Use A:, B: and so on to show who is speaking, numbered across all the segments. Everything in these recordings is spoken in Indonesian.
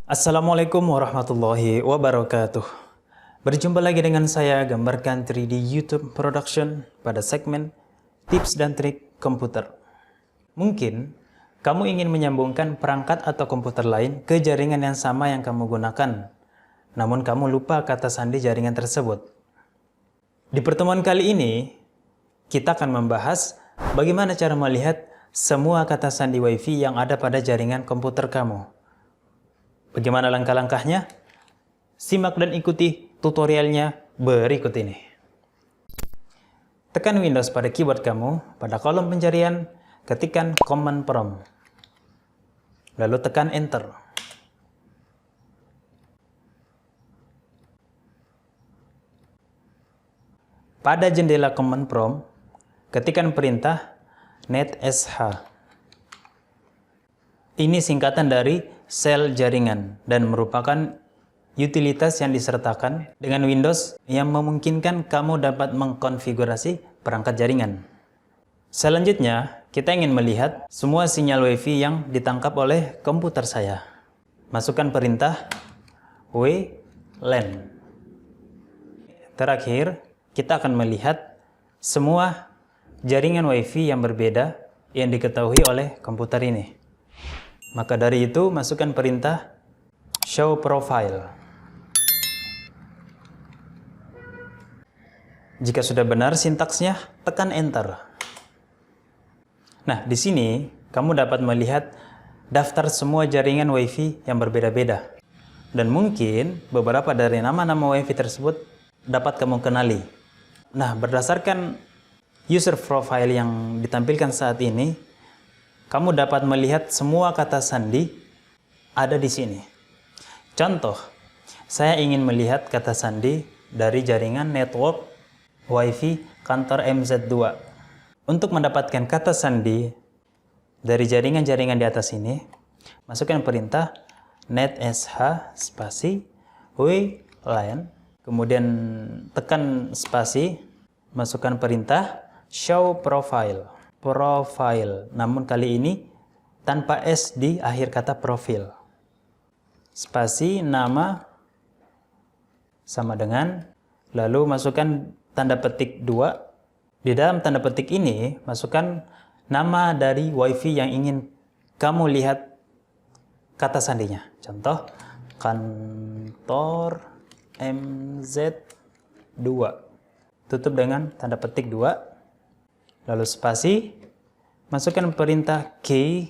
A: Assalamualaikum warahmatullahi wabarakatuh. Berjumpa lagi dengan saya Gambarkan 3D YouTube Production pada segmen Tips dan Trik Komputer. Mungkin kamu ingin menyambungkan perangkat atau komputer lain ke jaringan yang sama yang kamu gunakan, namun kamu lupa kata sandi jaringan tersebut. Di pertemuan kali ini, kita akan membahas bagaimana cara melihat semua kata sandi WiFi yang ada pada jaringan komputer kamu. Bagaimana langkah-langkahnya? Simak dan ikuti tutorialnya berikut ini. Tekan Windows pada keyboard kamu, pada kolom pencarian, ketikkan Command Prompt. Lalu tekan Enter. Pada jendela Command Prompt, ketikkan perintah netsh. Ini singkatan dari sel jaringan dan merupakan utilitas yang disertakan dengan Windows yang memungkinkan kamu dapat mengkonfigurasi perangkat jaringan. Selanjutnya, kita ingin melihat semua sinyal WiFi yang ditangkap oleh komputer saya. Masukkan perintah WLAN. Terakhir, kita akan melihat semua jaringan WiFi yang berbeda yang diketahui oleh komputer ini. Maka dari itu, masukkan perintah Show Profile. Jika sudah benar sintaksnya, tekan Enter. Nah, di sini kamu dapat melihat daftar semua jaringan WiFi yang berbeda-beda. Dan mungkin beberapa dari nama-nama WiFi tersebut dapat kamu kenali. Nah, berdasarkan user profile yang ditampilkan saat ini, kamu dapat melihat semua kata sandi ada di sini. Contoh, saya ingin melihat kata sandi dari jaringan network WiFi kantor MZ2. Untuk mendapatkan kata sandi dari jaringan-jaringan di atas ini, masukkan perintah netsh spasi WLAN, kemudian tekan spasi, masukkan perintah show profile. Namun kali ini tanpa S di akhir kata profil. Spasi nama sama dengan, lalu masukkan tanda petik 2. Di dalam tanda petik ini masukkan nama dari WiFi yang ingin kamu lihat kata sandinya. Contoh, kantor MZ2. Tutup dengan tanda petik 2. Lalu spasi, masukkan perintah key.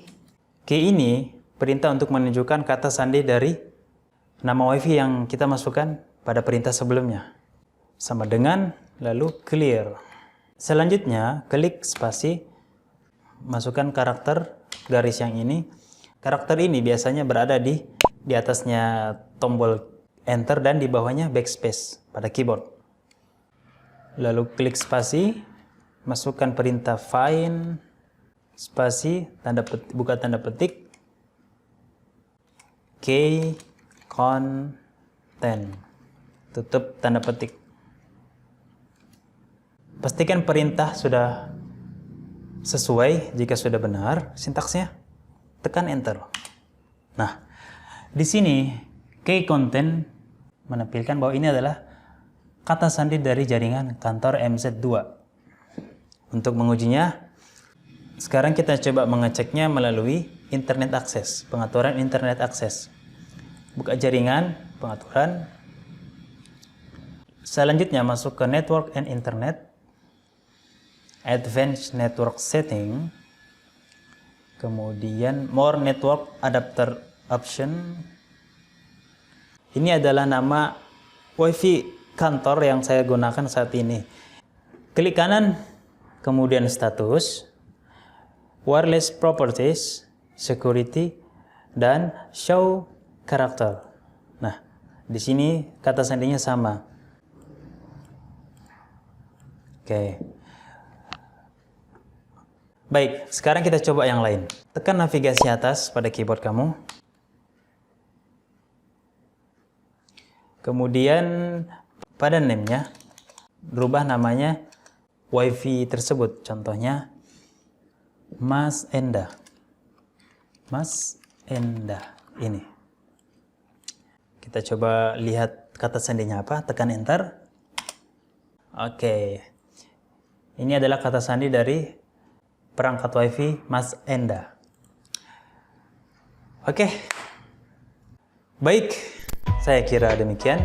A: Key ini perintah untuk menunjukkan kata sandi dari nama WiFi yang kita masukkan pada perintah sebelumnya. Sama dengan, lalu clear. Selanjutnya, klik spasi, masukkan karakter garis yang ini. Karakter ini biasanya berada di atasnya tombol Enter dan di bawahnya backspace pada keyboard. Lalu klik spasi, masukkan perintah find spasi buka tanda petik key content, tutup tanda petik. Pastikan perintah sudah sesuai. Jika sudah benar sintaksnya, tekan Enter. Nah, di sini key content menampilkan bahwa ini adalah kata sandi dari jaringan kantor MZ2. Untuk mengujinya, sekarang kita coba mengeceknya melalui internet akses, pengaturan internet akses. Buka jaringan, pengaturan. Selanjutnya masuk ke Network and Internet, Advanced Network Setting, kemudian More Network Adapter Option. Ini adalah nama WiFi kantor yang saya gunakan saat ini. Klik kanan, kemudian status, wireless properties, security, dan show character. Nah, di sini kata sandinya sama. Oke. Baik, sekarang kita coba yang lain. Tekan navigasi atas pada keyboard kamu. Kemudian pada name-nya, berubah namanya WiFi tersebut, contohnya Mas Enda ini. Kita coba lihat kata sandinya apa, tekan enter. Oke. Ini adalah kata sandi dari perangkat WiFi Mas Enda. Oke. Baik, saya kira demikian.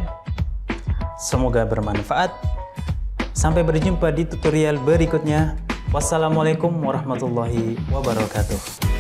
A: Semoga bermanfaat. Sampai berjumpa di tutorial berikutnya. Wassalamualaikum warahmatullahi wabarakatuh.